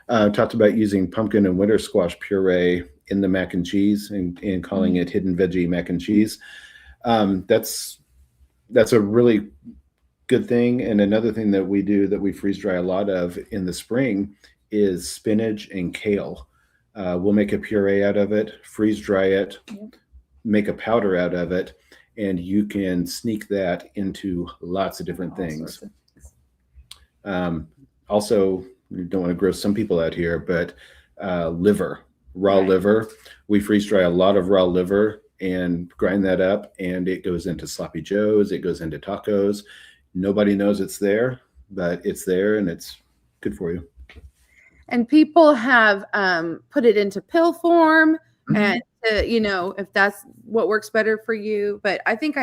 talked about using pumpkin and winter squash puree in the mac and cheese and calling it hidden veggie mac and cheese. That's a really good thing. And another thing that we do that we freeze dry a lot of in the spring is spinach and kale. We'll make a puree out of it, freeze dry it, make a powder out of it, and you can sneak that into lots of different things. Also, you don't want to gross some people out here, but raw liver. We freeze dry a lot of raw liver and grind that up, and it goes into sloppy joes. It goes into tacos. Nobody knows it's there, but it's there, and it's good for you. And people have put it into pill form, and if that's what works better for you. But I think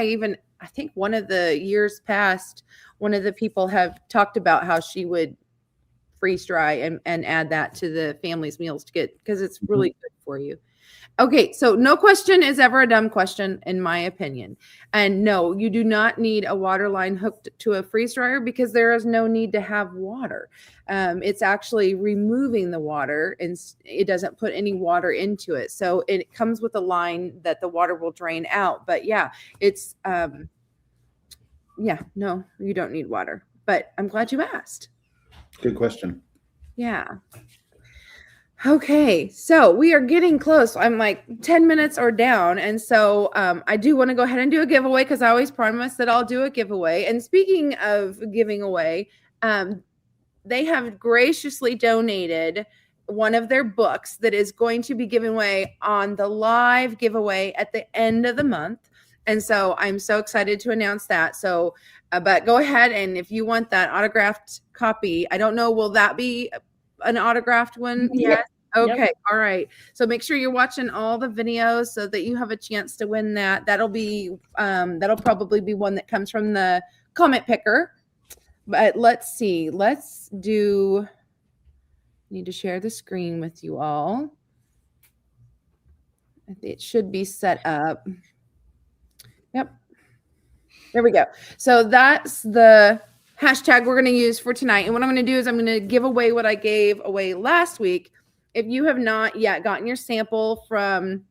one of the years past, one of the people have talked about how she would freeze dry and add that to the family's meals because it's really good for you. Okay, so no question is ever a dumb question, in my opinion. And no, you do not need a water line hooked to a freeze dryer because there is no need to have water. It's actually removing the water, and it doesn't put any water into it. So it comes with a line that the water will drain out. But it's no, you don't need water. But I'm glad you asked. Good question. Yeah. Okay, so we are getting close. I'm like 10 minutes or down. And so I do want to go ahead and do a giveaway because I always promise that I'll do a giveaway. And speaking of giving away, they have graciously donated one of their books that is going to be given away on the live giveaway at the end of the month. And so I'm so excited to announce that. So, but go ahead, and if you want that autographed copy, I don't know, will that be an autographed one? Yes. Okay. Yep. All right. So make sure you're watching all the videos so that you have a chance to win that. That'll probably be one that comes from the comment picker. But let's see. Need to share the screen with you all. It should be set up. Yep. There we go. So that's the hashtag we're going to use for tonight. And what I'm going to do is I'm going to give away what I gave away last week. If you have not yet gotten your sample from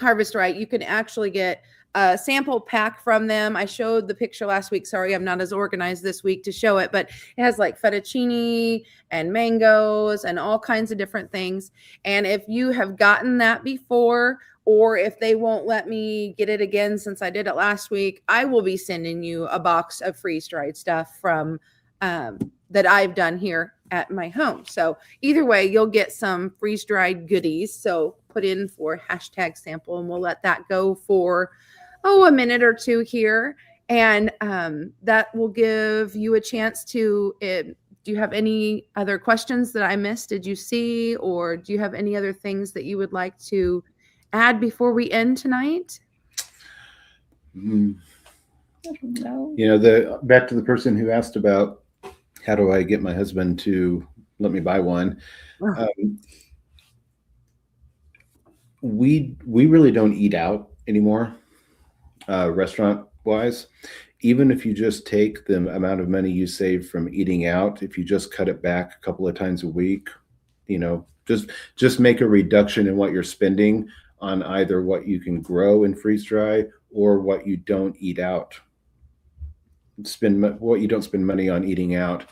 Harvest Right, you can actually get a sample pack from them. I showed the picture last week. Sorry, I'm not as organized this week to show it, but it has like fettuccine and mangoes and all kinds of different things. And if you have gotten that before, or if they won't let me get it again since I did it last week, I will be sending you a box of freeze-dried stuff from that I've done here at my home. So either way, you'll get some freeze-dried goodies. So put in for hashtag sample, and we'll let that go for a minute or two here. And that will give you a chance to, do you have any other questions that I missed? Did you see, or do you have any other things that you would like to add before we end tonight? No. Back to the person who asked about how do I get my husband to let me buy one. We really don't eat out anymore, restaurant wise. Even if you just take the amount of money you save from eating out, if you just cut it back a couple of times a week, just make a reduction in what you're spending on either what you can grow and freeze dry or what you don't eat out. What you don't spend money on eating out.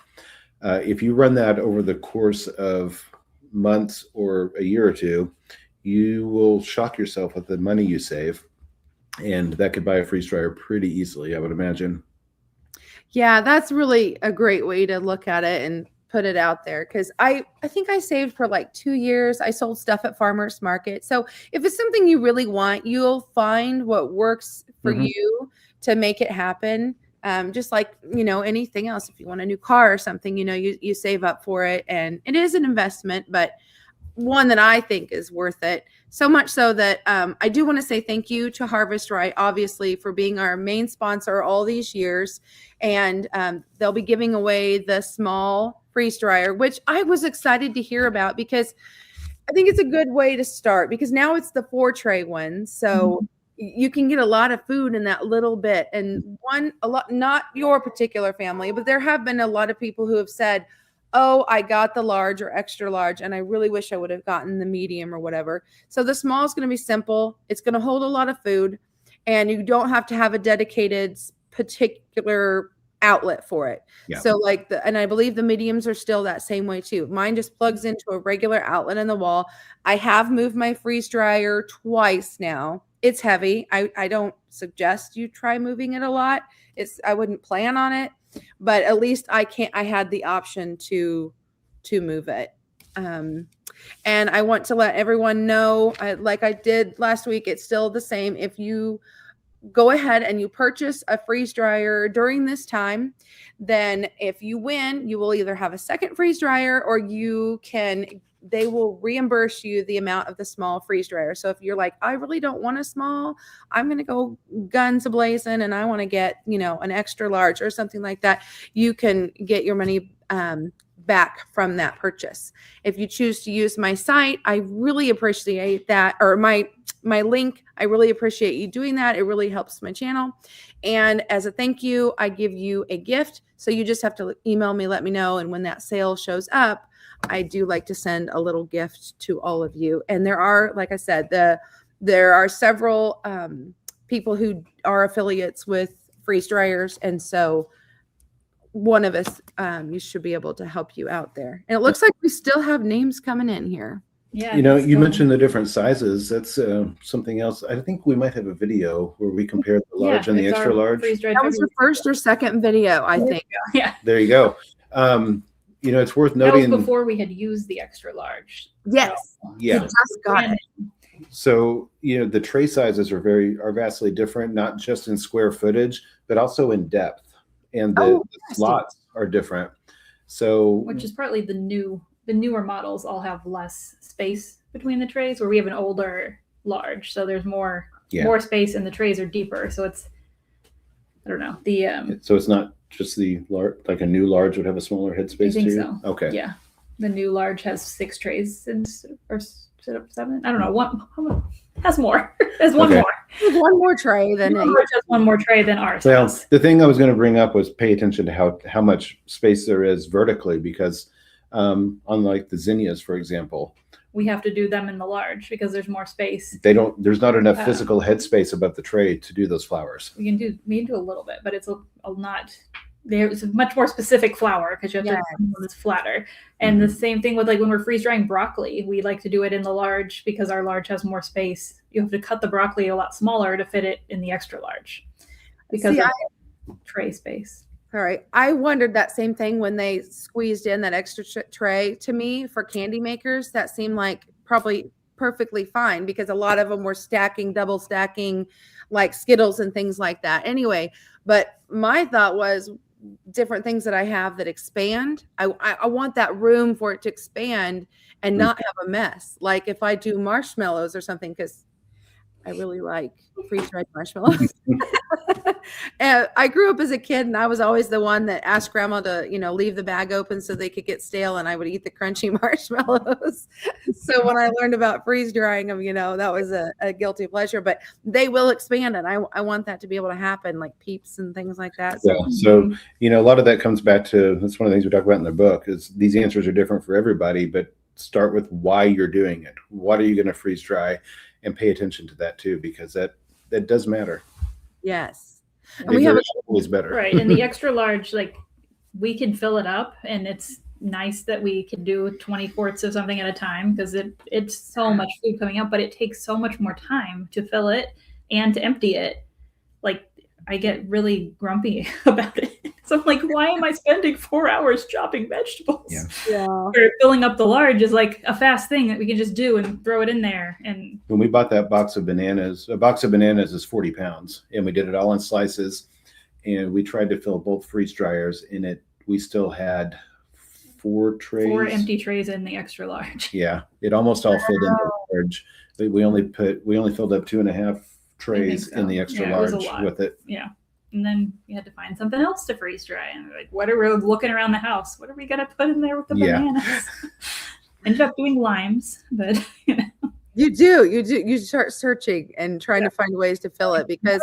If you run that over the course of months or a year or two, you will shock yourself at the money you save. And that could buy a freeze dryer pretty easily, I would imagine. Yeah, that's really a great way to look at it and put it out there, because I think I saved for like 2 years. I sold stuff at farmers market. So if it's something you really want, you'll find what works for you to make it happen. Just like, anything else, if you want a new car or something, you save up for it, and it is an investment, but one that I think is worth it. So much so that I do want to say thank you to Harvest Right, obviously, for being our main sponsor all these years. And they'll be giving away the small freeze dryer, which I was excited to hear about, because I think it's a good way to start, because now it's the 4-tray one. So you can get a lot of food in that little bit. And not your particular family, but there have been a lot of people who have said, oh, I got the large or extra large, and I really wish I would have gotten the medium or whatever. So the small is going to be simple. It's going to hold a lot of food, and you don't have to have a dedicated particular outlet for it. Yeah. So and I believe the mediums are still that same way too. Mine just plugs into a regular outlet in the wall. I have moved my freeze dryer twice now. It's heavy. I don't suggest you try moving it a lot. I wouldn't plan on it, but at least I had the option to move it. And I want to let everyone know, like I did last week, it's still the same. If you go ahead and you purchase a freeze dryer during this time, then if you win, you will either have a second freeze dryer, or they will reimburse you the amount of the small freeze dryer. So if you're like, I really don't want a small, I'm going to go guns a-blazing and I want to get, an extra large or something like that, you can get your money back from that purchase. If you choose to use my site, I really appreciate that, or my link. I really appreciate you doing that. It really helps my channel. And as a thank you, I give you a gift. So you just have to email me, let me know. And when that sale shows up, I do like to send a little gift to all of you. And there are, like I said, there are several people who are affiliates with freeze dryers. And so one of us, you should be able to help you out there. And it looks like we still have names coming in here. Yeah. You mentioned the different sizes. That's something else. I think we might have a video where we compare the large and the extra large. That was the first or second video, I think. Yeah. There you go. It's worth noting. That was before we had used the extra large. Yes. Yeah. Just got it. So, the tray sizes are vastly different, not just in square footage, but also in depth. And the slots are different. So, which is partly the newer models all have less space between the trays, where we have an older large, so there's more space and the trays are deeper. So it's, I don't know, so it's not just the large, like a new large would have a smaller headspace. I think too? So. Okay. Yeah, the new large has 6 trays or 7. I don't know. One has more. There's one more. There's one more tray than one more tray than ours. Well, has. the thing I was going to bring up was pay attention to how much space there is vertically, because unlike the zinnias, for example, we have to do them in the large because there's more space. There's not enough physical headspace above the tray to do those flowers. We can do a little bit, but it's not. There's a much more specific flower because you have to do one that's flatter. And the same thing with, like, when we're freeze drying broccoli, we like to do it in the large because our large has more space. You have to cut the broccoli a lot smaller to fit it in the extra large because of tray space. All right. I wondered that same thing when they squeezed in that extra tray. To me, for candy makers, that seemed like probably perfectly fine because a lot of them were double stacking, like Skittles and things like that. Anyway, but my thought was, different things that I have that expand, I want that room for it to expand and not have a mess. Like if I do marshmallows or something, because I really like freeze-dried marshmallows. And I grew up as a kid, and I was always the one that asked grandma to, leave the bag open so they could get stale, and I would eat the crunchy marshmallows. So when I learned about freeze drying them, that was a guilty pleasure. But they will expand, and I want that to be able to happen, like Peeps and things like that. So a lot of that comes back to, that's one of the things we talk about in the book, is these answers are different for everybody, but start with why you're doing it. What are you going to freeze dry? And pay attention to that too, because that does matter. Yes. And we have always better. Right. And the extra large, like, we can fill it up, and it's nice that we can do 20 quarts of something at a time because it's so much food coming out, but it takes so much more time to fill it and to empty it. Like, I get really grumpy about it. So I'm like, why am I spending 4 hours chopping vegetables? Yeah. Or filling up the large is like a fast thing that we can just do and throw it in there. And when we bought that box of bananas, a box of bananas is 40 pounds, and we did it all in slices, and we tried to fill both freeze dryers in it. We still had 4 trays. 4 empty trays in the extra large. Yeah, it almost all filled in the large. But we only filled up 2.5 trays in the extra large with it. Yeah. And then we had to find something else to freeze dry. And we're like, what are we looking around the house? What are we going to put in there with the bananas? Ended up doing limes, but You do. You start searching and trying to find ways to fill it because,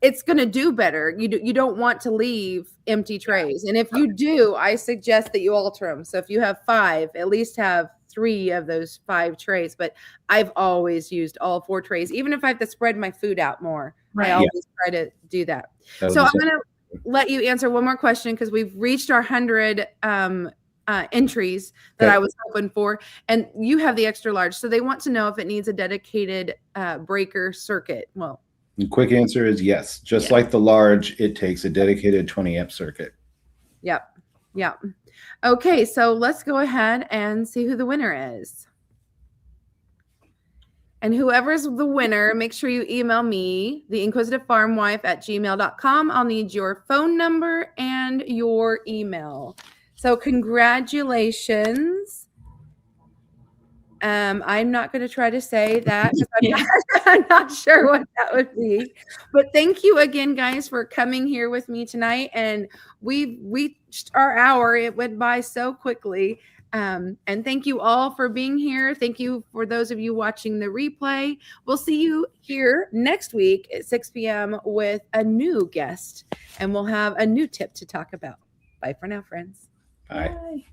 it's going to do better. You don't want to leave empty trays. And if you do, I suggest that you alter them. So if you have 5, at least have 3 of those 5 trays. But I've always used all 4 trays, even if I have to spread my food out more. Right. I always try to do that. So I'm going to let you answer one more question because we've reached our 100 entries that I was hoping for. And you have the extra large. So they want to know if it needs a dedicated breaker circuit. Well, the quick answer is yes. Just like the large, it takes a dedicated 20 amp circuit. Yep. Okay, so let's go ahead and see who the winner is. And whoever's the winner, make sure you email me, theinquisitivefarmwife@gmail.com. I'll need your phone number and your email. So congratulations. I'm not going to try to say that because I'm not sure what that would be. But thank you again, guys, for coming here with me tonight. And we reached our hour. It went by so quickly. And thank you all for being here. Thank you for those of you watching the replay. We'll see you here next week at 6 p.m. with a new guest. And we'll have a new tip to talk about. Bye for now, friends. Bye. Bye.